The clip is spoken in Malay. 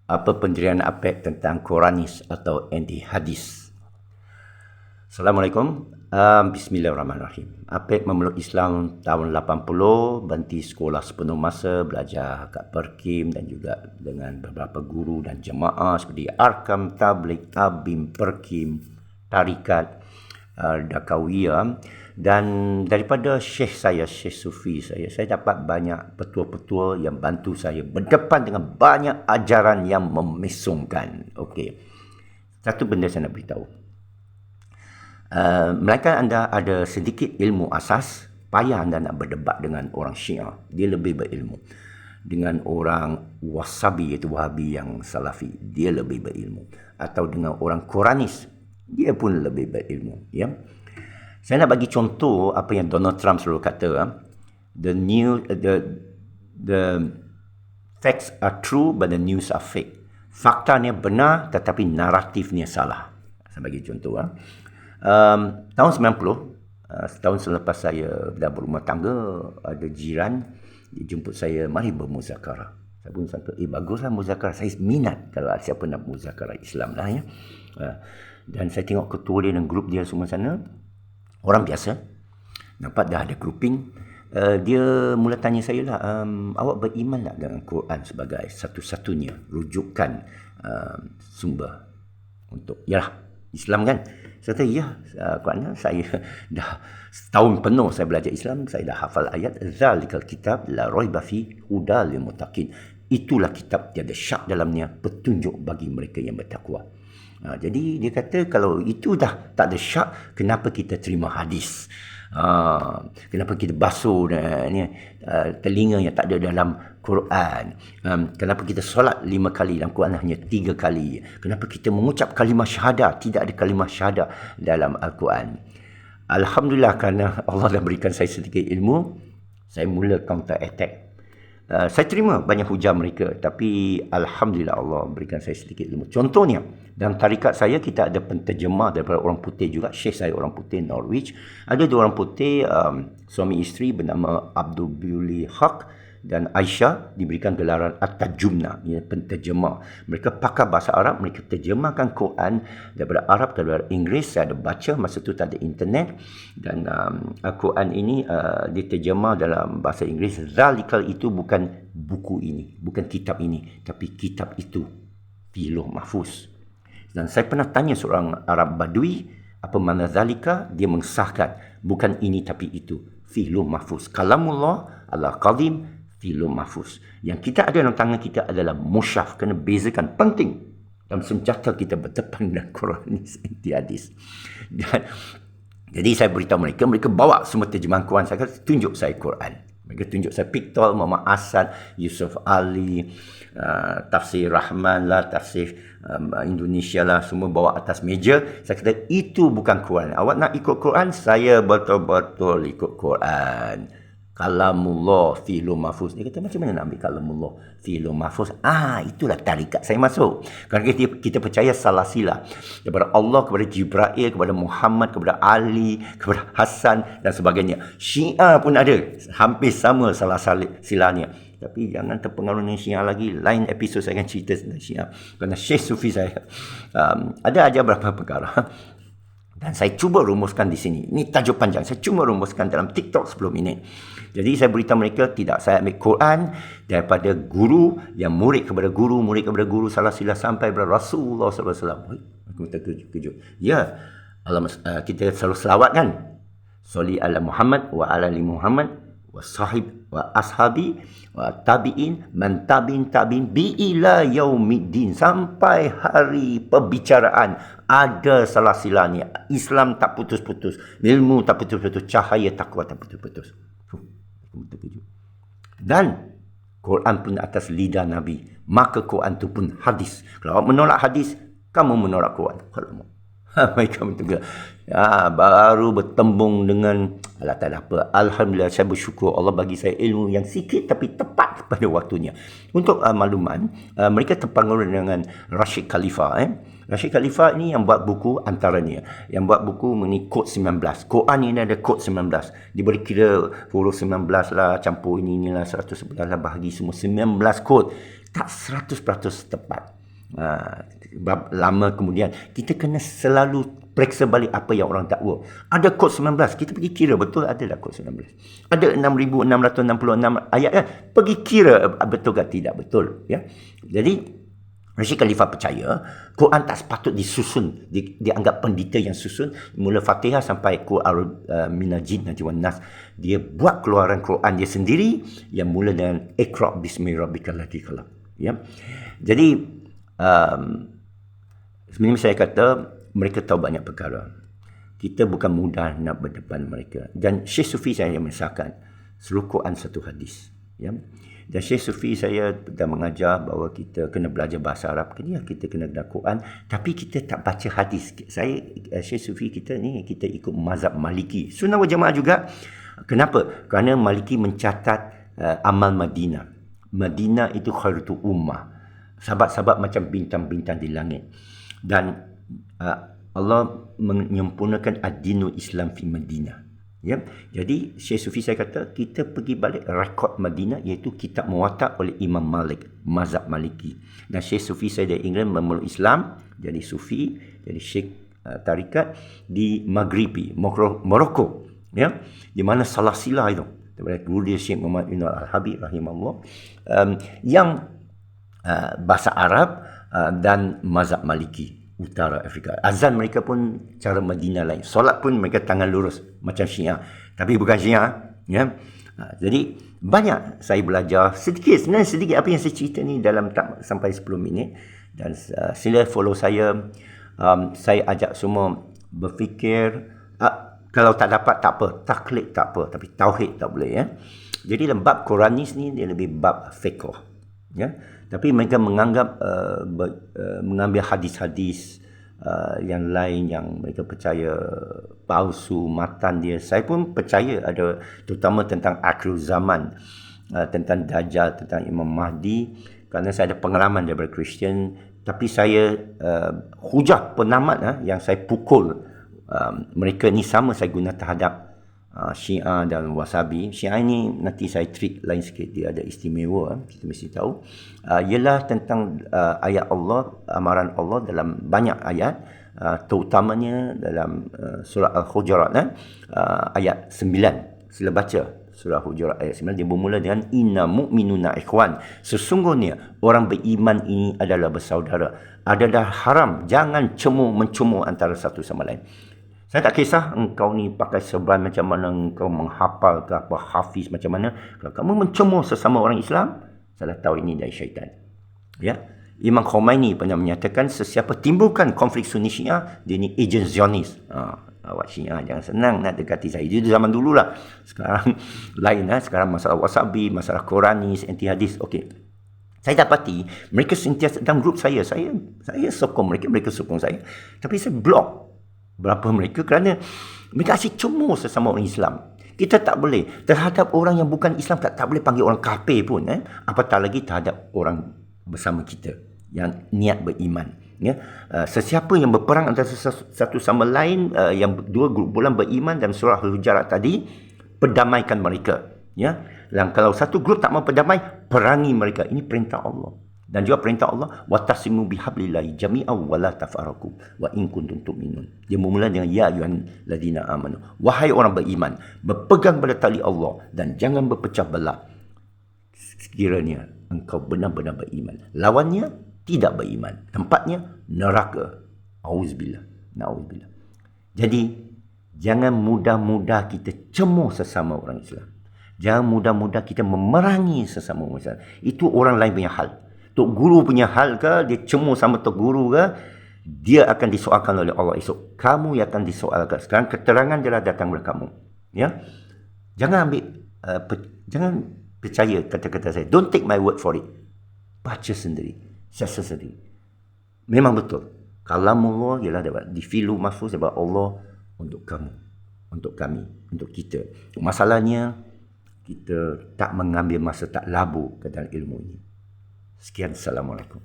Apa pendirian APEC tentang Quranis atau anti hadis? Assalamualaikum. Bismillahirrahmanirrahim. APEC memeluk Islam tahun 80, berhenti sekolah sepenuh masa, belajar kat Perkim dan juga dengan beberapa guru dan jemaah seperti Arkam, Tabligh, Abim, Perkim, Tarikat, Dakawiyah. Dan daripada Syekh Sufi saya dapat banyak petua-petua yang bantu saya berdepan dengan banyak ajaran yang memesongkan. Okey. Satu benda saya nak beritahu. Melainkan anda ada sedikit ilmu asas, payah anda nak berdebat dengan orang Syiah. Dia lebih berilmu. Dengan orang Wasabi, iaitu Wahabi yang Salafi, dia lebih berilmu. Atau dengan orang Quranis, dia pun lebih berilmu. Ya. Saya nak bagi contoh apa yang Donald Trump selalu kata, the facts are true but the news are fake. Faktanya benar tetapi naratifnya salah. Saya bagi contoh. Tahun 90, setahun selepas saya dah berumah tangga, ada jiran dia jemput saya, mari bermuzakarah. Saya pun sangka, baguslah muzakarah. Saya minat kalau siapa nak muzakarah Islam lah ya. Dan saya tengok ketua dia dan grup dia semua sana. Orang biasa, nampak dah ada grouping. Dia mula tanya saya lah, awak beriman tak dengan Quran sebagai satu-satunya rujukan sumber untuk, yalah, Islam kan? Saya kata, ya, Quran saya dah setahun penuh saya belajar Islam, saya dah hafal ayat, Zalikal kitab la raiba fi hudal lil muttaqin. Itulah kitab tiada syak dalamnya, petunjuk bagi mereka yang bertakwa. Jadi dia kata kalau itu dah tak ada syak, kenapa kita terima hadis? Kenapa kita basuh telinga yang tak ada dalam Quran? Kenapa kita solat 5 kali, dalam Quran hanya 3 kali? Kenapa kita mengucap kalimah syahadah, tidak ada kalimah syahadah dalam Al-Quran? Alhamdulillah, kerana Allah dah berikan saya sedikit ilmu, saya mula counter attack. Saya terima banyak hujah mereka, tapi Alhamdulillah Allah berikan saya sedikit ilmu. Contohnya, dalam tarikat saya kita ada penterjemah daripada orang putih juga. Syekh saya orang putih Norwich. Ada 2 orang putih, suami isteri bernama Abdul Buli Haq dan Aisyah, diberikan gelaran At-Tajumna, penterjemah. Mereka pakar bahasa Arab, mereka terjemahkan Quran daripada Arab ke daripada Inggeris. Saya ada baca, masa tu tak ada internet, dan Al-Quran ini diterjemah dalam bahasa Inggeris. Zalikal itu bukan buku ini, bukan kitab ini, tapi kitab itu fi Lauh Mahfuz. Dan saya pernah tanya seorang Arab Badui, apa makna zalika? Dia mengesahkan, bukan ini tapi itu, fi Lauh Mahfuz. Kalamullah al-Qadim fi Lauh Mahfuz. Yang kita ada dalam tangan kita adalah mushaf. Kena bezakan, penting. Dalam senjata kita berdepan dengan Quranis anti hadis. Jadi saya beritahu mereka, mereka bawa semua terjemahan Quran. Saya kata, tunjuk saya Quran. Mereka tunjuk saya Pictol, Muhammad Asad, Yusuf Ali, Tafsir Rahman lah, Tafsir Indonesia lah, semua bawa atas meja. Saya kata, itu bukan Quran. Awak nak ikut Quran? Saya betul-betul ikut Quran. Kalamullah fi Lauh Mahfuz. Dia kata, macam mana nak ambil kalamullah fi Lauh Mahfuz? Itulah tarikat saya masuk. Kerana kita percaya salah sila. Daripada Allah, kepada Jibril, kepada Muhammad, kepada Ali, kepada Hasan dan sebagainya. Syiah pun ada. Hampir sama salah silanya. Tapi jangan terpengaruh dengan Syiah lagi. Lain episod saya akan cerita tentang Syiah. Kerana Syekh Sufi saya ada ajar beberapa perkara. Dan saya cuba rumuskan di sini. Ini tajuk panjang. Saya cuma rumuskan dalam TikTok 10 minit. Jadi saya beritahu mereka, tidak, saya ambil Quran daripada guru, yang murid kepada guru, salah sila sampai kepada Rasulullah SAW. Aku terkejut. Ya, kita selalu selawat kan? Sholli ala Muhammad wa ala ali Muhammad wa sahib wa ashabi wa tabi'in man tabi'in bi ila yaumiddin, sampai hari perbicaraan ada salah silanya. Islam tak putus-putus, ilmu tak putus-putus, cahaya takwa tak putus-putus. Dan Quran pun atas lidah Nabi, maka Quran itu pun hadis. Kalau awak menolak hadis, kamu menolak Quran. Mereka betul. Baru bertembung dengan Allah, tak ada apa. Alhamdulillah, saya bersyukur Allah bagi saya ilmu yang sikit tapi tepat pada waktunya. Untuk makluman, mereka terpengaruh dengan Rashid Khalifa. Rashid Khalifa ini yang buat buku antaranya. Yang buat buku mengenai kod 19. Quran ini ada kod 19. Diberi kira huruf 19 lah, campur inilah 111 lah, bahagi semua 19 kod. tak 100% tepat. Lama kemudian kita kena selalu periksa balik apa yang orang dakwa. Ada kod 19, kita pergi kira betul ada dah kod 19. Ada 6666 ayat kan? Pergi kira betul ke tidak betul, ya. Jadi Rashid Khalifah percaya Quran tak sepatut disusun, dianggap pendeta yang susun mula Fatihah sampai Qul minal jin nanti wan nas. Dia buat keluaran Quran dia sendiri yang mula dengan Iqra bismi rabbikal ladzi khalaq, ya. Jadi sebenarnya saya kata mereka tahu banyak perkara. Kita bukan mudah nak berdepan mereka. Dan Syekh Sufi saya mengesahkan seluruh Quran satu hadis, ya. Dan Syekh Sufi saya dah mengajar bahawa kita kena belajar bahasa Arab. Ya, kita kena belajar Quran. Tapi kita tak baca hadis. Syekh Sufi kita ni, kita ikut mazhab Maliki. Sunnah wal Jamaah juga. Kenapa? Kerana Maliki mencatat amal Madinah. Madinah itu khairatu ummah. Sahabat-sahabat macam bintang-bintang di langit. Dan Allah menyempurnakan ad-dinul Islam fi Madinah. Ya, jadi Syekh Sufi saya kata kita pergi balik rekod Madinah iaitu kitab Muwatta oleh Imam Malik, mazhab Maliki. Dan Syekh Sufi saya dari England memeluk Islam, jadi Sufi, jadi Syekh tarikat di Maghribi, Morocco, ya, di mana salah silah itu daripada guru dia Syekh Muhammad Ibn Al-Habib rahimahullah, yang bahasa Arab dan mazhab Maliki. Utara Afrika. Azan mereka pun cara Madinah lain. Solat pun mereka tangan lurus macam Syiah. Tapi bukan Syiah, ya. Jadi banyak saya belajar sedikit, sebenarnya sedikit apa yang saya cerita ni dalam tak sampai 10 minit. Dan sila follow saya. Saya ajak semua berfikir, kalau tak dapat tak apa, taklid tak apa, tapi tauhid tak boleh, ya. Jadi dalam bab Quranis ni dia lebih bab fiqh, ya. Tapi mereka menganggap mengambil hadis-hadis yang lain yang mereka percaya palsu, matan dia. Saya pun percaya ada, terutama tentang akhir zaman, tentang Dajjal, tentang Imam Mahdi, kerana saya ada pengalaman daripada Kristian. Tapi saya hujah penamat yang saya pukul mereka ni sama saya guna terhadap Syiah dan Wasabi. Syiah ini nanti saya treat lain sikit, dia ada istimewa, kita mesti tahu. Ialah tentang ayat Allah, amaran Allah dalam banyak ayat, terutamanya dalam surah Al-Hujurat, ayat 9. Sila baca surah Hujurat ayat 9, dia bermula dengan inna mu'minuna ikhwan. Sesungguhnya orang beriman ini adalah bersaudara. Adalah haram jangan mencemooh antara satu sama lain. Saya tak kisah engkau ni pakai serban macam mana, engkau menghafal ke apa, hafiz macam mana. Kalau kamu mencemooh sesama orang Islam, saya tahu ini dari syaitan. Ya, Imam Khomeini pernah menyatakan sesiapa timbulkan konflik Sunni Syiah, dia ni ejen Zionis. Awak Syiah jangan senang nak dekati saya. Itu zaman dululah. Sekarang lain sekarang masalah Wasabi, masalah Quranis, anti hadis. Okey. Saya dapati mereka sentiasa dalam grup saya sokong mereka, mereka sokong saya. Tapi saya block berapa mereka kerana mereka asyik cemooh sesama orang Islam. Kita tak boleh terhadap orang yang bukan Islam, tak boleh panggil orang kafir pun, apatah lagi terhadap orang bersama kita yang niat beriman, ya. Sesiapa yang berperang antara satu sama lain, yang dua grup bulan beriman dalam surah Al-Hujurat tadi, perdamaikan mereka, ya. Dan kalau satu grup tak mau perdamai, perangi mereka. Ini perintah Allah. Dan juga perintah Allah, watasimu bihablillahi jami'an wa la tafarraqu wa in kuntum tu'minun. Dia memulai dengan ya ayyuhal ladina amanu. Wahai orang beriman, berpegang pada tali Allah dan jangan berpecah belah. Sekiranya engkau benar-benar beriman. Lawannya tidak beriman. Tempatnya neraka. Auzubillah. Nauzubillah. Jadi jangan mudah-mudah kita cemooh sesama orang Islam. Jangan mudah-mudah kita memerangi sesama orang Islam. Itu orang lain punya hal. Tok guru punya hal ke, dia cemooh sama tok guru ke, dia akan disoalkan oleh Allah esok. Kamu yang akan disoalkan. Sekarang keterangan dia datang kepada kamu. Ya, jangan jangan percaya kata-kata saya. Don't take my word for it. Baca sendiri, siasat sendiri. Memang betul. Kalamullah ialah dapat difilu mahfuz daripada Allah untuk kamu, untuk kami, untuk kita. Masalahnya kita tak mengambil masa, tak labu ke dalam ilmu ini. Sekian, Assalamualaikum.